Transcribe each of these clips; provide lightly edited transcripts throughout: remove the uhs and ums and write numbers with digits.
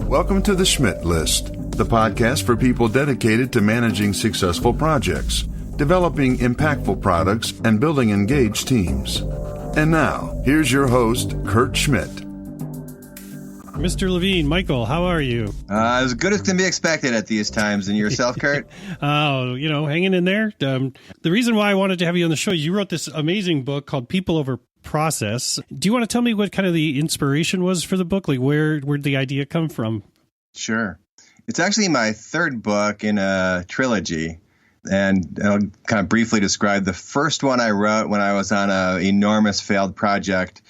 Welcome to the Schmidt List, the podcast for people dedicated to managing successful projects, developing impactful products, and building engaged teams. And now, here's your host, Kurt Schmidt. Mr. Levine, Michael, how are you? As good as can be expected at these times. And yourself, Kurt? Hanging in there. The reason why I wanted to have you on the show is you wrote this amazing book called People Over Process. Do you want to tell me what kind of the inspiration was for the book? Like where'd the idea come from? Sure. It's actually my third book in a trilogy. And I'll kind of briefly describe the first one I wrote when I was on an enormous failed project.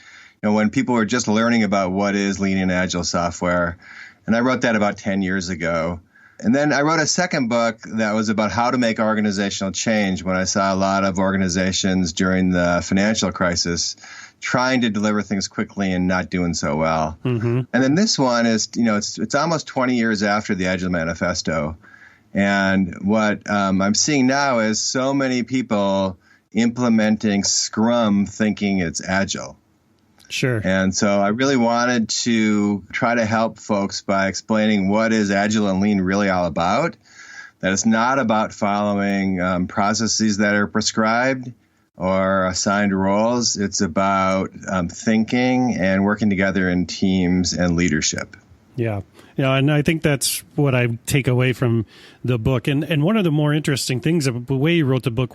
When people were just learning about what is lean and agile software. And I wrote that about 10 years ago. And then I wrote a second book that was about how to make organizational change when I saw a lot of organizations during the financial crisis trying to deliver things quickly and not doing so well. Mm-hmm. And then this one is, it's almost 20 years after the Agile Manifesto. And what I'm seeing now is so many people implementing Scrum thinking it's Agile. Sure. And so I really wanted to try to help folks by explaining what is Agile and Lean really all about, that it's not about following processes that are prescribed or assigned roles. It's about thinking and working together in teams and leadership. Yeah. And I think that's what I take away from the book. And one of the more interesting things of the way you wrote the book,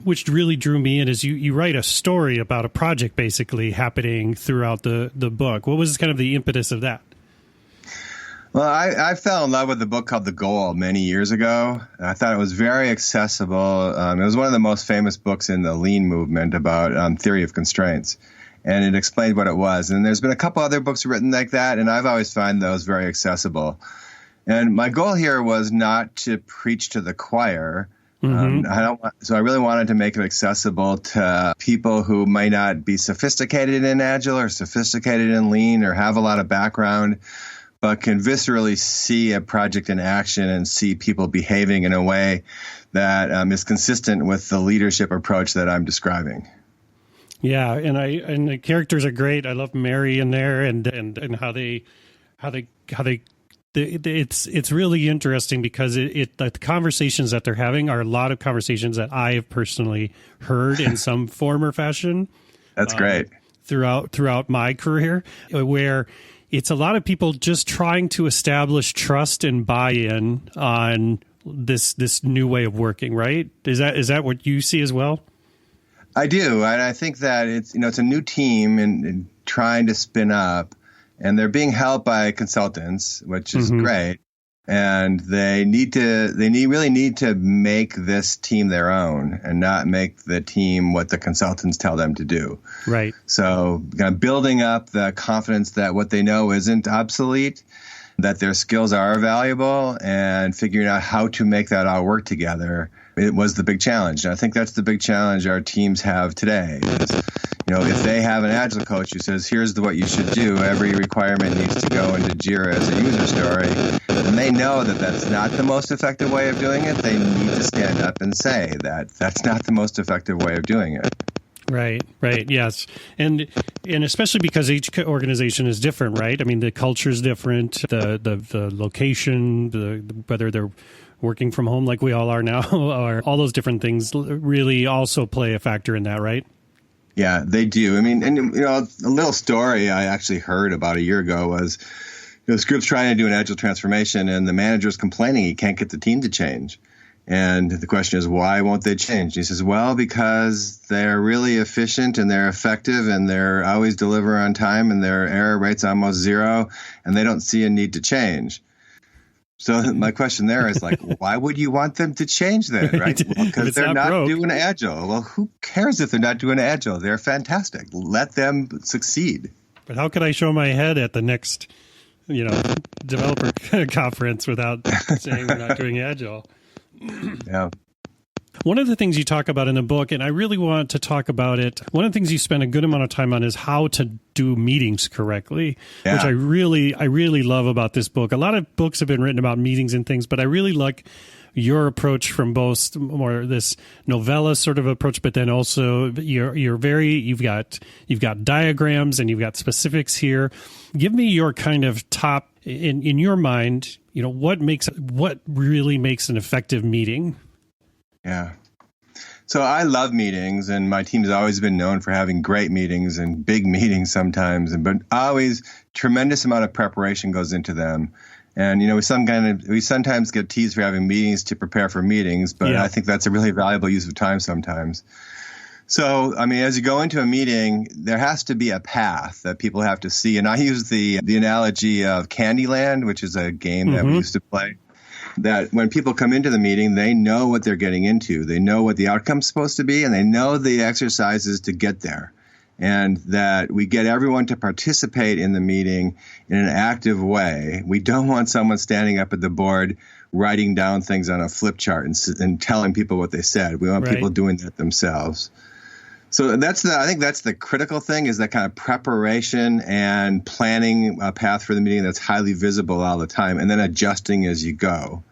which really drew me in, is you write a story about a project basically happening throughout the book. What was kind of the impetus of that? Well, I fell in love with a book called The Goal many years ago. I thought it was very accessible. It was one of the most famous books in the Lean movement about theory of constraints. And it explained what it was. And there's been a couple other books written like that, and I've always found those very accessible. And my goal here was not to preach to the choir. Mm-hmm. So I really wanted to make it accessible to people who might not be sophisticated in Agile or sophisticated in Lean or have a lot of background, but can viscerally see a project in action and see people behaving in a way that is consistent with the leadership approach that I'm describing. Yeah, and the characters are great. I love Mary in there and how they it's really interesting because the conversations that they're having are a lot of conversations that I have personally heard in some form or fashion. That's great. Throughout my career, where it's a lot of people just trying to establish trust and buy-in on this new way of working, right? Is that what you see as well? I do. And I think that it's a new team and trying to spin up. And they're being helped by consultants, which is mm-hmm. great. And they really need to make this team their own and not make the team what the consultants tell them to do. Right. So kind of building up the confidence that what they know isn't obsolete, that their skills are valuable, and figuring out how to make that all work together. It was the big challenge. And I think that's the big challenge our teams have today. If they have an Agile coach who says, here's what you should do, every requirement needs to go into Jira as a user story, and they know that that's not the most effective way of doing it, they need to stand up and say that that's not the most effective way of doing it. Right, yes. And especially because each organization is different, right? I mean, the culture is different, the location, whether they're working from home like we all are now, or all those different things really also play a factor in that, right? Yeah, they do. I mean, and a little story I actually heard about a year ago was this group's trying to do an Agile transformation, and the manager's complaining he can't get the team to change. And the question is, why won't they change? He says, well, because they're really efficient and they're effective and they're always deliver on time and their error rate's almost zero, and they don't see a need to change. So my question there is why would you want them to change then, right? Well, because they're not doing Agile. Well, who cares if they're not doing Agile? They're fantastic. Let them succeed. But how could I show my head at the next, developer conference without saying we're not doing Agile? Yeah. One of the things you talk about in the book, and I really want to talk about it, one of the things you spend a good amount of time on is how to do meetings correctly, which I really love about this book. A lot of books have been written about meetings and things, but I really like your approach from both more this novella sort of approach, but then also you've got diagrams and you've got specifics here. Give me your kind of top in your mind, what really makes an effective meeting? Yeah. So I love meetings, and my team's always been known for having great meetings and big meetings sometimes, but always tremendous amount of preparation goes into them. And, we sometimes get teased for having meetings to prepare for meetings, but I think that's a really valuable use of time sometimes. So, as you go into a meeting, there has to be a path that people have to see. And I use the analogy of Candyland, which is a game that we used to play, that when people come into the meeting, they know what they're getting into. They know what the outcome's supposed to be, and they know the exercises to get there. And that we get everyone to participate in the meeting in an active way. We don't want someone standing up at the board writing down things on a flip chart and telling people what they said. We want people doing that themselves. So I think that's the critical thing, is that kind of preparation and planning a path for the meeting that's highly visible all the time, and then adjusting as you go.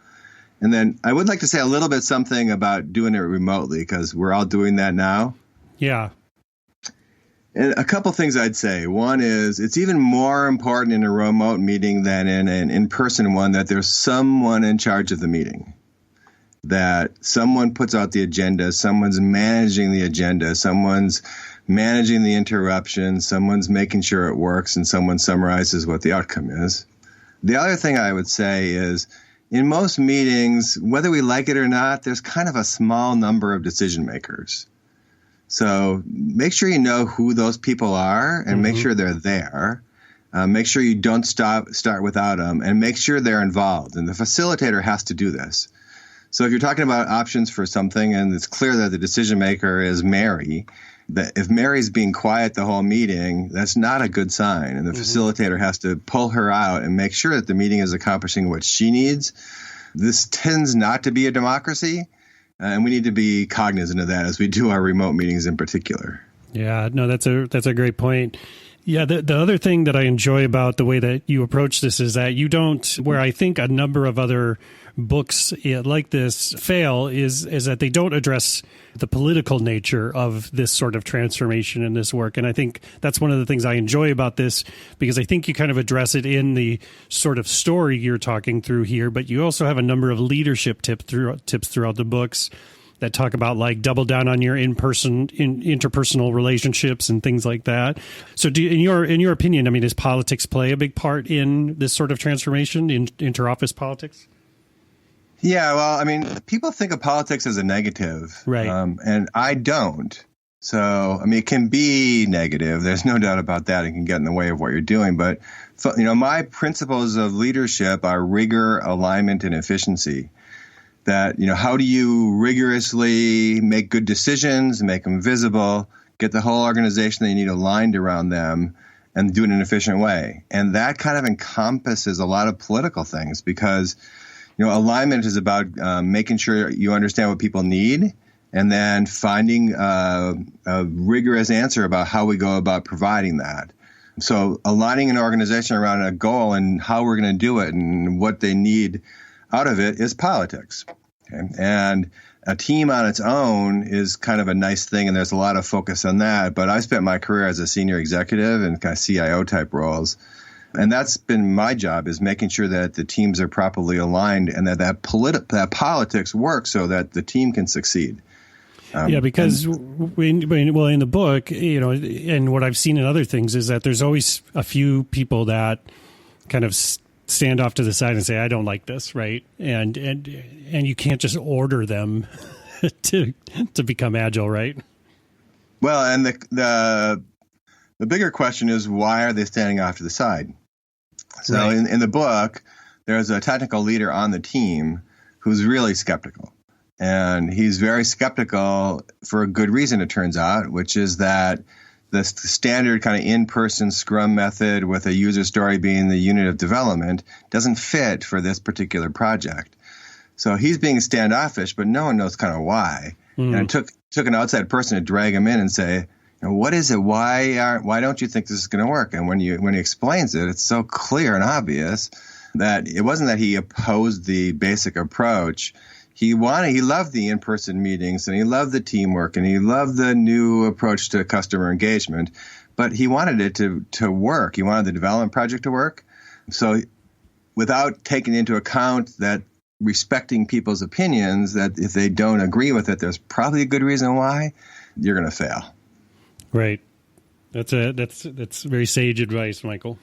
And then I would like to say a little bit something about doing it remotely, because we're all doing that now. Yeah. And a couple things I'd say. One is it's even more important in a remote meeting than in an in-person one that there's someone in charge of the meeting, that someone puts out the agenda, someone's managing the agenda, someone's managing the interruptions, someone's making sure it works, and someone summarizes what the outcome is. The other thing I would say is in most meetings, whether we like it or not, there's kind of a small number of decision makers. So make sure you know who those people are and make sure they're there. Make sure you don't start without them, and make sure they're involved. And the facilitator has to do this. So if you're talking about options for something and it's clear that the decision maker is Mary, that if Mary's being quiet the whole meeting, that's not a good sign. And the facilitator has to pull her out and make sure that the meeting is accomplishing what she needs. This tends not to be a democracy. And we need to be cognizant of that as we do our remote meetings in particular. Yeah, no, that's a great point. Yeah, the other thing that I enjoy about the way that you approach this is that you don't, where I think a number of other books like this fail, is that they don't address the political nature of this sort of transformation in this work. And I think that's one of the things I enjoy about this, because I think you kind of address it in the sort of story you're talking through here, but you also have a number of leadership tips throughout the books that talk about, like, double down on your interpersonal relationships and things like that. So in your opinion, does politics play a big part in this sort of transformation in interoffice politics? Yeah, well, people think of politics as a negative, right? And I don't. So, it can be negative. There's no doubt about that. It can get in the way of what you're doing. But, my principles of leadership are rigor, alignment, and efficiency. That, how do you rigorously make good decisions, make them visible, get the whole organization that you need aligned around them, and do it in an efficient way. And that kind of encompasses a lot of political things, because alignment is about making sure you understand what people need, and then finding a rigorous answer about how we go about providing that. So aligning an organization around a goal and how we're going to do it and what they need out of it is politics. Okay? And a team on its own is kind of a nice thing, and there's a lot of focus on that. But I spent my career as a senior executive in kind of CIO type roles. And that's been my job, is making sure that the teams are properly aligned and that politics works so that the team can succeed. Because in the book, and what I've seen in other things is that there's always a few people that kind of stand off to the side and say, I don't like this, right? And you can't just order them to become agile, right? Well, and the bigger question is, why are they standing off to the side? So right. in the book, there's a technical leader on the team who's really skeptical. And he's very skeptical for a good reason, it turns out, which is that the standard kind of in-person Scrum method with a user story being the unit of development doesn't fit for this particular project. So he's being standoffish, but no one knows kind of why. And it took an outside person to drag him in and say, what is it? Why don't you think this is going to work? And when he explains it, it's so clear and obvious that it wasn't that he opposed the basic approach. he loved the in-person meetings, and he loved the teamwork, and he loved the new approach to customer engagement, but he wanted it to work. He wanted the development project to work. So without taking into account that respecting people's opinions, that if they don't agree with it, there's probably a good reason why, you're going to fail. Right. That's very sage advice, Michael.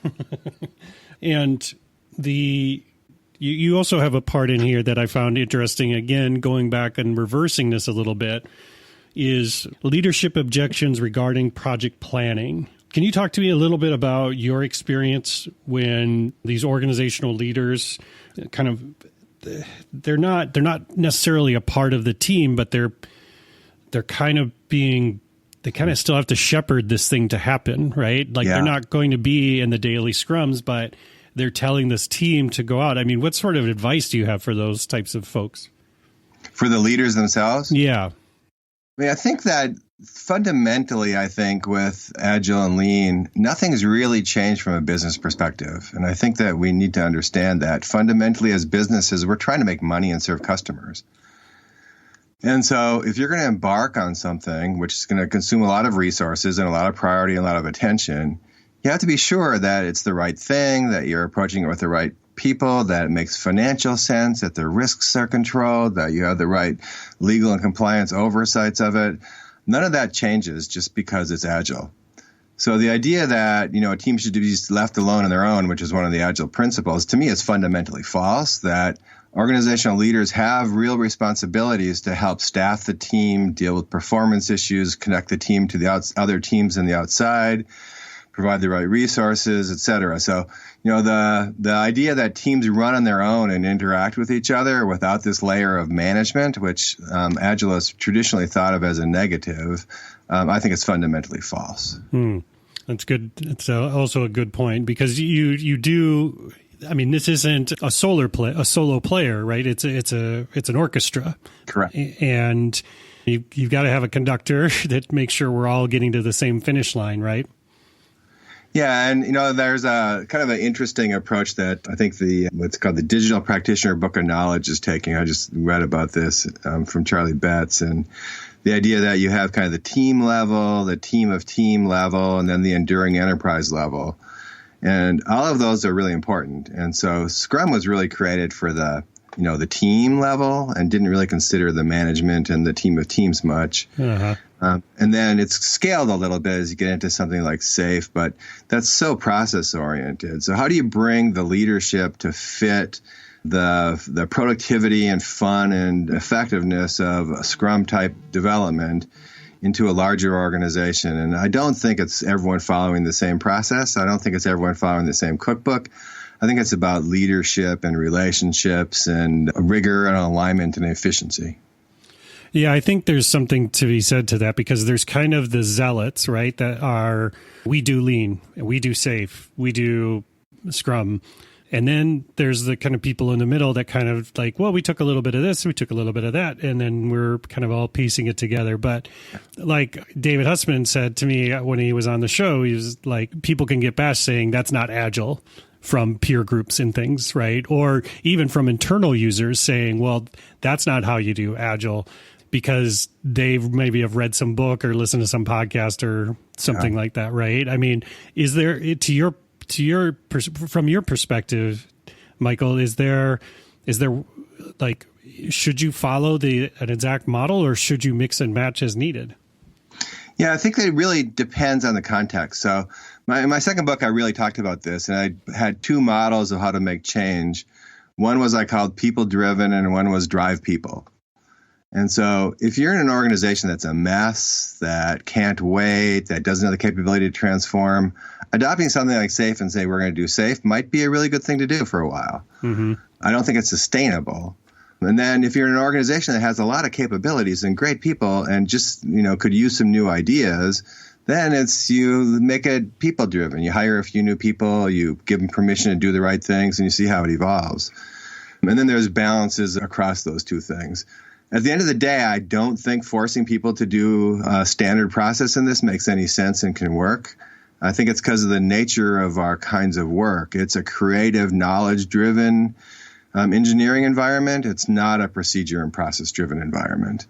And you also have a part in here that I found interesting, again, going back and reversing this a little bit, is leadership objections regarding project planning. Can you talk to me a little bit about your experience when these organizational leaders kind of, they're not necessarily a part of the team, but they're kind of being, they kind of still have to shepherd this thing to happen, right? Like they're not going to be in the daily scrums, but they're telling this team to go out. I mean, what sort of advice do you have for those types of folks? For the leaders themselves? Yeah. I mean, I think that fundamentally, with Agile and Lean, nothing's really changed from a business perspective. And I think that we need to understand that fundamentally as businesses, we're trying to make money and serve customers. And so if you're going to embark on something which is going to consume a lot of resources and a lot of priority and a lot of attention, you have to be sure that it's the right thing, that you're approaching it with the right people, that it makes financial sense, that the risks are controlled, that you have the right legal and compliance oversights of it. None of that changes just because it's Agile. So the idea that, a team should be left alone on their own, which is one of the Agile principles, to me is fundamentally false, that organizational leaders have real responsibilities to help staff the team, deal with performance issues, connect the team to the other teams on the outside, provide the right resources, et cetera. So, the idea that teams run on their own and interact with each other without this layer of management, which Agile is traditionally thought of as a negative, I think it's fundamentally false. That's good. It's also a good point, because you do. I mean, this isn't a solo player, right? It's an orchestra. Correct. And you've got to have a conductor that makes sure we're all getting to the same finish line, right? Yeah, and there's a kind of an interesting approach that I think what's called the Digital Practitioner Book of Knowledge is taking. I just read about this from Charlie Betts, and the idea that you have kind of the team level, the team of team level, and then the enduring enterprise level. And all of those are really important. And so Scrum was really created for the team level and didn't really consider the management and the team of teams much. Uh-huh. And then it's scaled a little bit as you get into something like SAFe, but that's so process oriented. So how do you bring the leadership to fit the productivity and fun and effectiveness of a Scrum type development into a larger organization? And I don't think it's everyone following the same process. I don't think it's everyone following the same cookbook. I think it's about leadership and relationships and rigor and alignment and efficiency. Yeah, I think there's something to be said to that, because there's kind of the zealots, right, that are, we do Lean, we do SAFe, we do Scrum. And then there's the kind of people in the middle that kind of like, well, we took a little bit of this, we took a little bit of that, and then we're kind of all piecing it together. But like David Hussman said to me when he was on the show, he was like, people can get bashed saying that's not Agile from peer groups and things, right? Or even from internal users saying, well, that's not how you do Agile, because they maybe have read some book or listened to some podcast or something like that, right? I mean, is there, from your perspective, Michael, is there like, should you follow an exact model, or should you mix and match as needed? Yeah, I think it really depends on the context. So in my second book, I really talked about this, and I had two models of how to make change. One was I called people driven, and one was drive people. And so if you're in an organization that's a mess, that can't wait, that doesn't have the capability to transform, adopting something like SAFe and say we're going to do SAFe might be a really good thing to do for a while. Mm-hmm. I don't think it's sustainable. And then if you're in an organization that has a lot of capabilities and great people and just, could use some new ideas, then it's you make it people driven. You hire a few new people, you give them permission to do the right things, and you see how it evolves. And then there's balances across those two things. At the end of the day, I don't think forcing people to do a standard process in this makes any sense and can work. I think it's because of the nature of our kinds of work. It's a creative, knowledge-driven engineering environment. It's not a procedure and process-driven environment.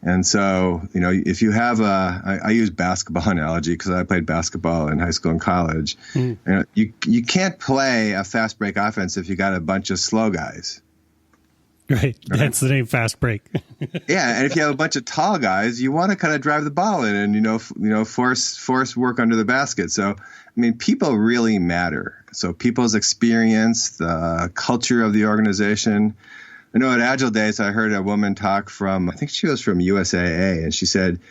And so, if you have I use basketball analogy because I played basketball in high school and college. You can't play a fast break offense if you got a bunch of slow guys. Right. That's the name, fast break. Yeah, and if you have a bunch of tall guys, you want to kind of drive the ball in and force work under the basket. So, people really matter. So people's experience, the culture of the organization. I know at Agile Days, I heard a woman talk from, I think she was from USAA, and she said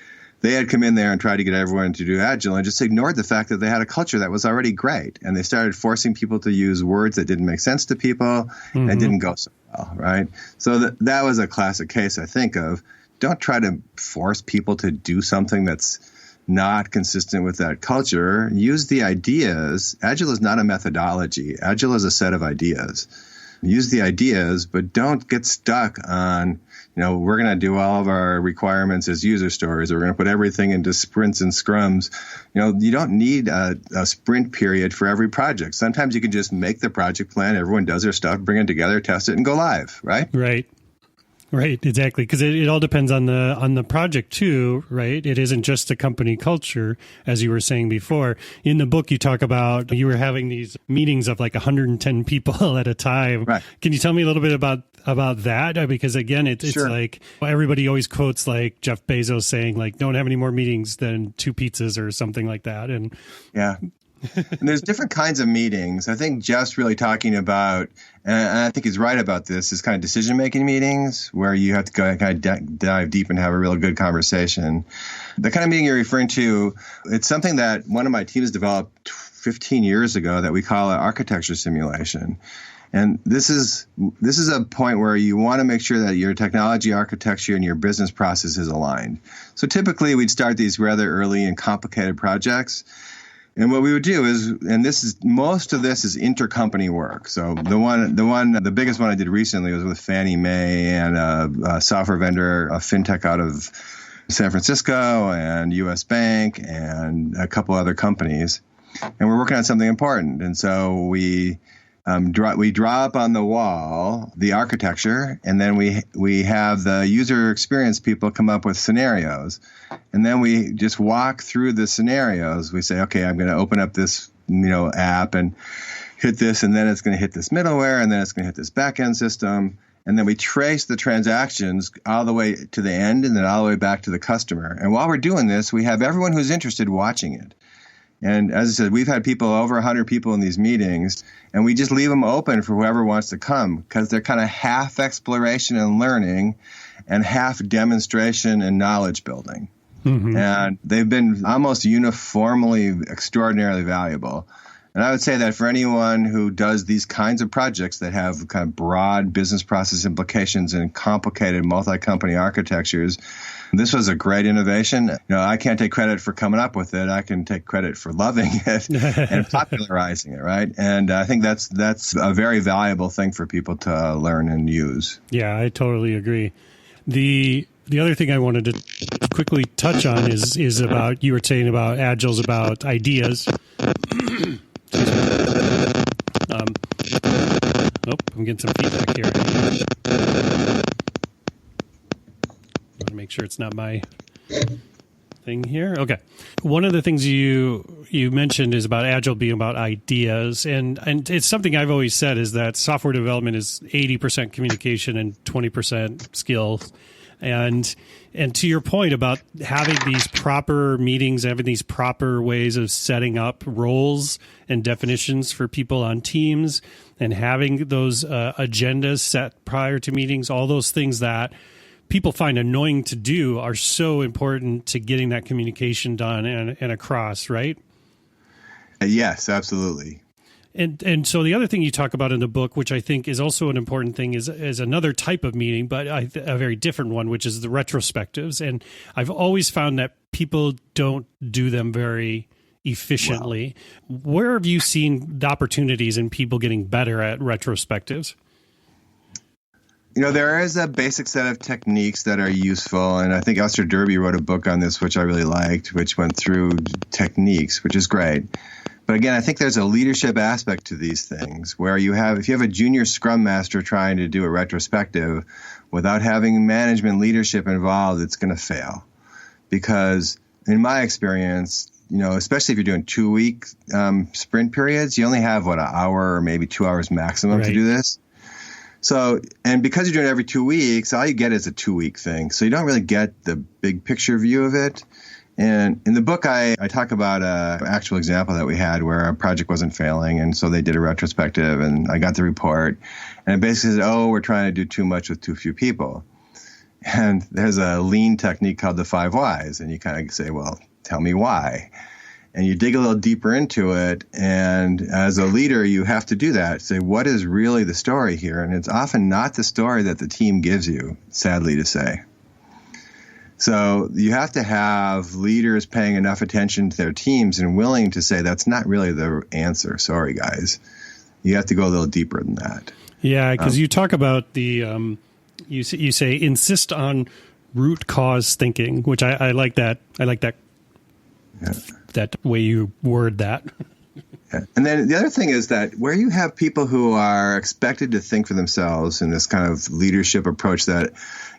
they had come in there and tried to get everyone to do Agile and just ignored the fact that they had a culture that was already great. And they started forcing people to use words that didn't make sense to people and it didn't go so well, right? So that was a classic case, I think, of don't try to force people to do something that's not consistent with that culture. Use the ideas. Agile is not a methodology. Agile is a set of ideas. Use the ideas, but don't get stuck on, we're going to do all of our requirements as user stories. Or we're going to put everything into sprints and scrums. You don't need a sprint period for every project. Sometimes you can just make the project plan. Everyone does their stuff, bring it together, test it, and go live, right? Right, exactly. Because it all depends on the project too, right? It isn't just a company culture, as you were saying before. In the book, you talk about you were having these meetings of like 110 people at a time. Right. Can you tell me a little bit about that? Because again, it's Sure. like everybody always quotes like Jeff Bezos saying like, don't have any more meetings than 2 pizzas or something like that. And yeah. And there's different kinds of meetings. I think Jeff's really talking about, and I think he's right about this, is kind of decision-making meetings where you have to go kind of dive deep and have a real good conversation. The kind of meeting you're referring to, it's something that one of my teams developed 15 years ago that we call an architecture simulation. And this is a point where you want to make sure that your technology architecture and your business process is aligned. So typically we'd start these rather early and complicated projects. And what we would do is, and most of this is intercompany work. So the biggest one I did recently was with Fannie Mae and a software vendor, a fintech out of San Francisco and US Bank and a couple other companies. And we're working on something important. And so we draw up on the wall the architecture, and then we have the user experience people come up with scenarios. And then we just walk through the scenarios. We say, okay, I'm going to open up this app and hit this, and then it's going to hit this middleware, and then it's going to hit this back-end system. And then we trace the transactions all the way to the end and then all the way back to the customer. And while we're doing this, we have everyone who's interested watching it. And as I said, we've had over 100 people in these meetings, and we just leave them open for whoever wants to come because they're kind of half exploration and learning and half demonstration and knowledge building. Mm-hmm. And they've been almost uniformly extraordinarily valuable. And I would say that for anyone who does these kinds of projects that have kind of broad business process implications and complicated multi-company architectures, this was a great innovation. I can't take credit for coming up with it. I can take credit for loving it and popularizing it, right? And I think that's a very valuable thing for people to learn and use. Yeah, I totally agree. The other thing I wanted to quickly touch on is about, you were saying about Agile's about ideas. I'm getting some feedback here. I want to make sure it's not my thing here. Okay. One of the things you mentioned is about Agile being about ideas, and it's something I've always said is that software development is 80% communication and 20% skills. And to your point about having these proper meetings, having these proper ways of setting up roles and definitions for people on teams, and having those agendas set prior to meetings, all those things that people find annoying to do are so important to getting that communication done and across, right? Yes, absolutely. And so the other thing you talk about in the book, which I think is also an important thing, is another type of meeting, but a very different one, which is the retrospectives. And I've always found that people don't do them very efficiently. Wow. Where have you seen the opportunities in people getting better at retrospectives? There is a basic set of techniques that are useful, and I think Esther Derby wrote a book on this, which I really liked, which went through techniques, which is great. But again, I think there's a leadership aspect to these things where if you have a junior scrum master trying to do a retrospective without having management leadership involved, it's going to fail. Because in my experience, especially if you're doing 2-week sprint periods, you only have an hour or maybe 2 hours maximum to do this. So, and because you're doing it every 2 weeks, all you get is a 2-week thing. So you don't really get the big picture view of it. And in the book, I talk about an actual example that we had where a project wasn't failing. And so they did a retrospective and I got the report. And it basically said, we're trying to do too much with too few people. And there's a lean technique called the 5 whys. And you kind of say, well, tell me why. And you dig a little deeper into it. And as a leader, you have to do that. Say, what is really the story here? And it's often not the story that the team gives you, sadly to say. So you have to have leaders paying enough attention to their teams and willing to say, that's not really the answer. Sorry, guys. You have to go a little deeper than that. Yeah, because you talk about the, you say, insist on root cause thinking, which I like that. I like that. Yeah. That way you word that. Yeah. And then the other thing is that where you have people who are expected to think for themselves in this kind of leadership approach that,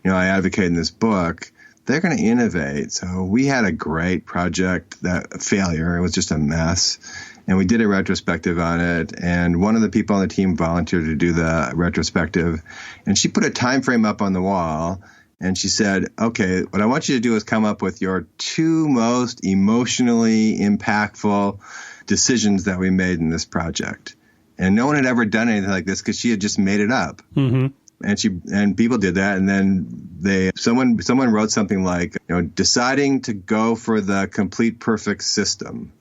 I advocate in this book, they're going to innovate. So we had a great project failure. It was just a mess. And we did a retrospective on it. And one of the people on the team volunteered to do the retrospective. And she put a time frame up on the wall. And she said, okay, what I want you to do is come up with your 2 most emotionally impactful decisions that we made in this project. And no one had ever done anything like this because she had just made it up. Mm-hmm. And people did that. And then someone wrote something like, deciding to go for the complete perfect system.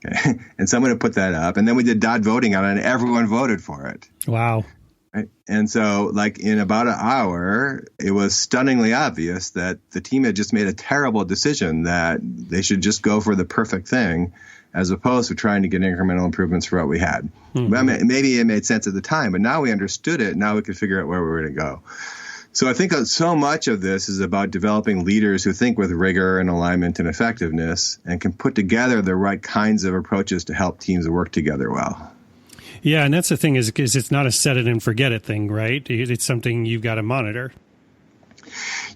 Okay. And someone had put that up. And then we did dot voting on it and everyone voted for it. Wow. Right? And so in about an hour, it was stunningly obvious that the team had just made a terrible decision that they should just go for the perfect thing as opposed to trying to get incremental improvements for what we had. Mm-hmm. I mean, maybe it made sense at the time, but now we understood it. Now we could figure out where we were going to go. So I think so much of this is about developing leaders who think with rigor and alignment and effectiveness and can put together the right kinds of approaches to help teams work together well. Yeah, and that's the thing is it's not a set it and forget it thing, right? It's something you've got to monitor.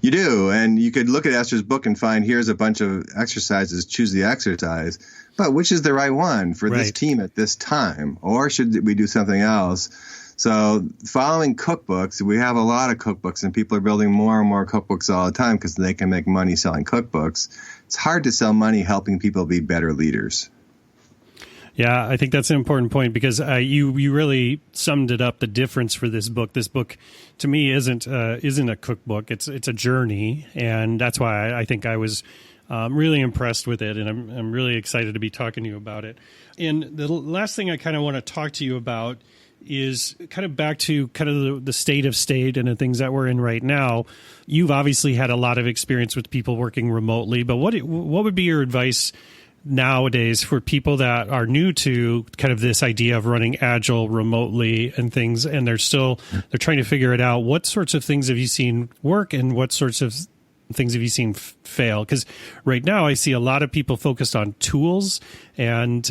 You do, and you could look at Esther's book and find here's a bunch of exercises, choose the exercise, but which is the right one for this team at this time? Or should we do something else? So following cookbooks, we have a lot of cookbooks, and people are building more and more cookbooks all the time because they can make money selling cookbooks. It's hard to sell money helping people be better leaders. Yeah, I think that's an important point because you really summed it up, the difference for this book. This book, to me, isn't a cookbook. It's a journey, and that's why I think I was really impressed with it, and I'm really excited to be talking to you about it. And the last thing I kind of want to talk to you about is kind of back to kind of the state of state and the things that we're in right now. You've obviously had a lot of experience with people working remotely, but what would be your advice nowadays for people that are new to kind of this idea of running Agile remotely and things, and they're trying to figure it out? What sorts of things have you seen work and what sorts of things have you seen fail? Because right now I see a lot of people focused on tools and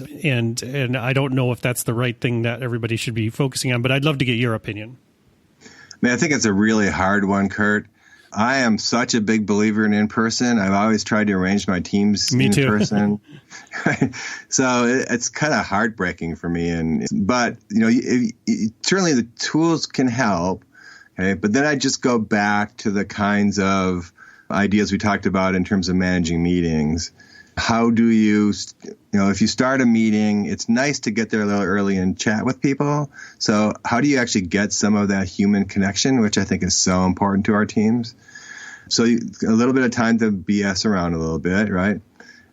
I don't know if that's the right thing that everybody should be focusing on, but I'd love to get your opinion. I think it's a really hard one, Kurt. I am such a big believer in person. I've always tried to arrange my teams in person. So it's kind of heartbreaking for me. But certainly the tools can help. Okay, but then I just go back to the kinds of ideas we talked about in terms of managing meetings. How do you, if you start a meeting, it's nice to get there a little early and chat with people. So how do you actually get some of that human connection, which I think is so important to our teams? So a little bit of time to BS around a little bit, right?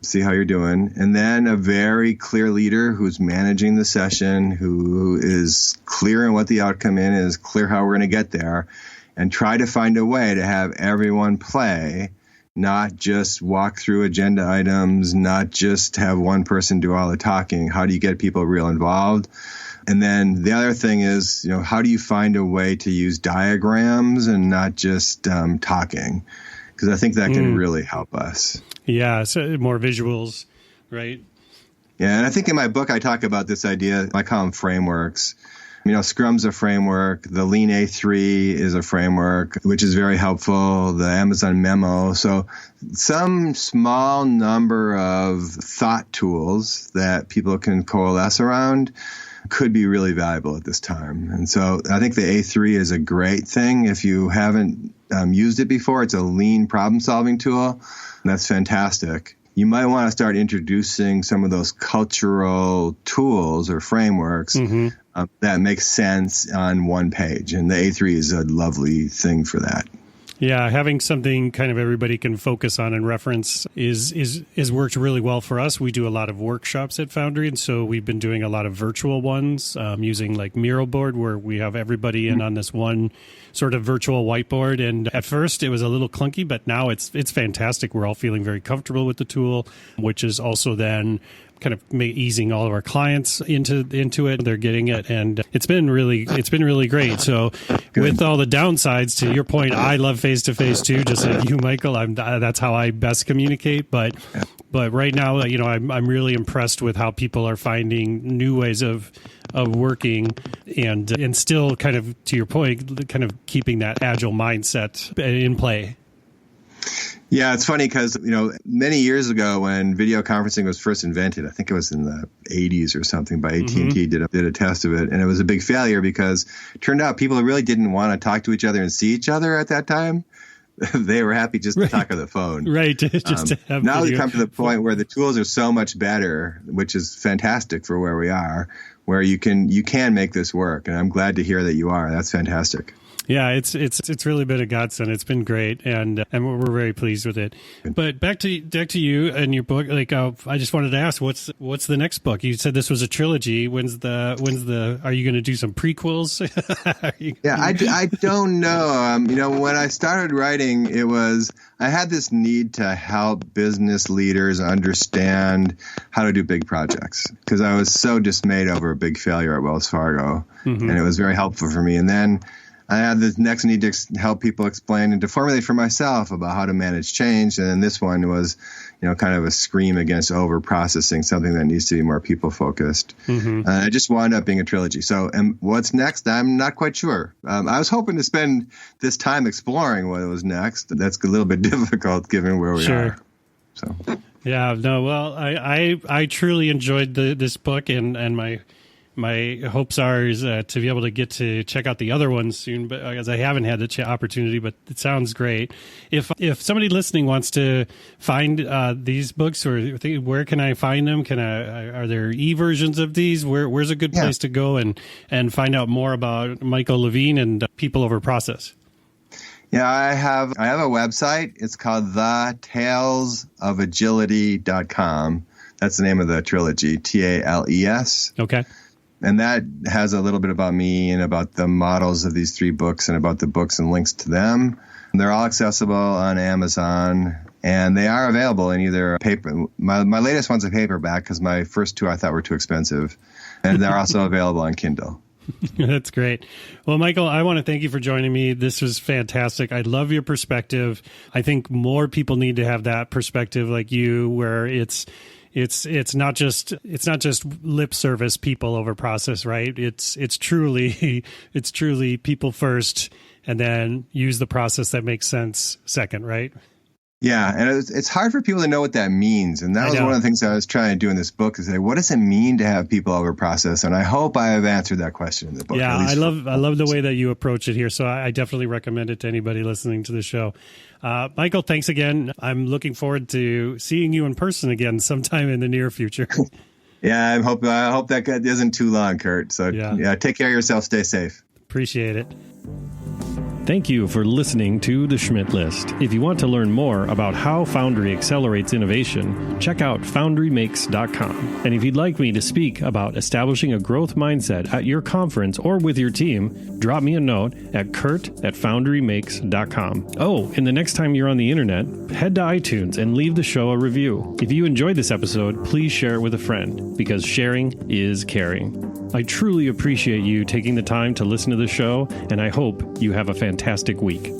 See how you're doing. And then a very clear leader who's managing the session, who is clear on what the outcome is, clear how we're going to get there, and try to find a way to have everyone play, not just walk through agenda items, not just have one person do all the talking. How do you get people real involved? And then the other thing is, how do you find a way to use diagrams and not just talking? Because I think that can really help us. Yeah, so more visuals, right? Yeah, and I think in my book I talk about this idea. I call them frameworks. Scrum's a framework. The Lean A3 is a framework, which is very helpful. The Amazon Memo. So some small number of thought tools that people can coalesce around could be really valuable at this time. And so I think the A3 is a great thing. If you haven't used it before, it's a lean problem-solving tool. And that's fantastic. You might want to start introducing some of those cultural tools or frameworks that make sense on one page. And the A3 is a lovely thing for that. Yeah, having something kind of everybody can focus on and reference is worked really well for us. We do a lot of workshops at Foundry, and so we've been doing a lot of virtual ones using like Miro board, where we have everybody in on this one sort of virtual whiteboard. And at first it was a little clunky, but now it's fantastic. We're all feeling very comfortable with the tool, which is also then kind of easing all of our clients into it. They're getting it, and it's been really great. So with all the downsides, to your point, I love face-to-face too, just like you, Michael. That's how I best communicate. But right now, I'm really impressed with how people are finding new ways of working and still kind of, to your point, kind of keeping that agile mindset in play. Yeah, it's funny because, many years ago when video conferencing was first invented, I think it was in the 80s or something, by AT&T did a test of it. And it was a big failure because it turned out people really didn't want to talk to each other and see each other at that time. They were happy just to talk on the phone. Right. Just to have now video. we come to the point where the tools are so much better, which is fantastic for where we are, where you can make this work. And I'm glad to hear that you are. That's fantastic. Yeah, it's really been a godsend. It's been great, and we're very pleased with it. But back to you and your book. I just wanted to ask, what's the next book? You said this was a trilogy. When's the? Are you going to do some prequels? I don't know. When I started writing, I had this need to help business leaders understand how to do big projects because I was so dismayed over a big failure at Wells Fargo, and it was very helpful for me. And then I had the next need to help people explain and to formulate for myself about how to manage change. And then this one was, kind of a scream against over-processing, something that needs to be more people-focused. It just wound up being a trilogy. So what's next? I'm not quite sure. I was hoping to spend this time exploring what was next. That's a little bit difficult given where we are. So. Yeah, no, well, I truly enjoyed this book, and my hopes are to be able to get to check out the other ones soon, but as I haven't had the opportunity. But it sounds great. If somebody listening wants to find these books, or where can I find them? Are there e-versions of these? Where's a good place to go and find out more about Michael Levine and People Over Process? Yeah, I have a website. It's called thalesofagility.com. That's the name of the trilogy, TALES. Okay. And that has a little bit about me and about the models of these three books and about the books and links to them. And they're all accessible on Amazon, and they are available in either paper. My latest one's a paperback because my first two I thought were too expensive. And they're also available on Kindle. That's great. Well, Michael, I want to thank you for joining me. This was fantastic. I love your perspective. I think more people need to have that perspective like you, where it's not just lip service, people over process, right? It's truly people first, and then use the process that makes sense second, right? Yeah, and it's hard for people to know what that means. And that was one of the things I was trying to do in this book, is say, what does it mean to have people over process? And I hope I have answered that question in the book. Yeah, I love the way that you approach it here. So I definitely recommend it to anybody listening to the show. Michael, thanks again. I'm looking forward to seeing you in person again sometime in the near future. Yeah, I hope that isn't too long, Kurt. So yeah, take care of yourself. Stay safe. Appreciate it. Thank you for listening to The Schmidt List. If you want to learn more about how Foundry accelerates innovation, check out foundrymakes.com. And if you'd like me to speak about establishing a growth mindset at your conference or with your team, drop me a note at kurt@foundrymakes.com. Oh, and the next time you're on the internet, head to iTunes and leave the show a review. If you enjoyed this episode, please share it with a friend, because sharing is caring. I truly appreciate you taking the time to listen to the show, and I hope you have a fantastic week.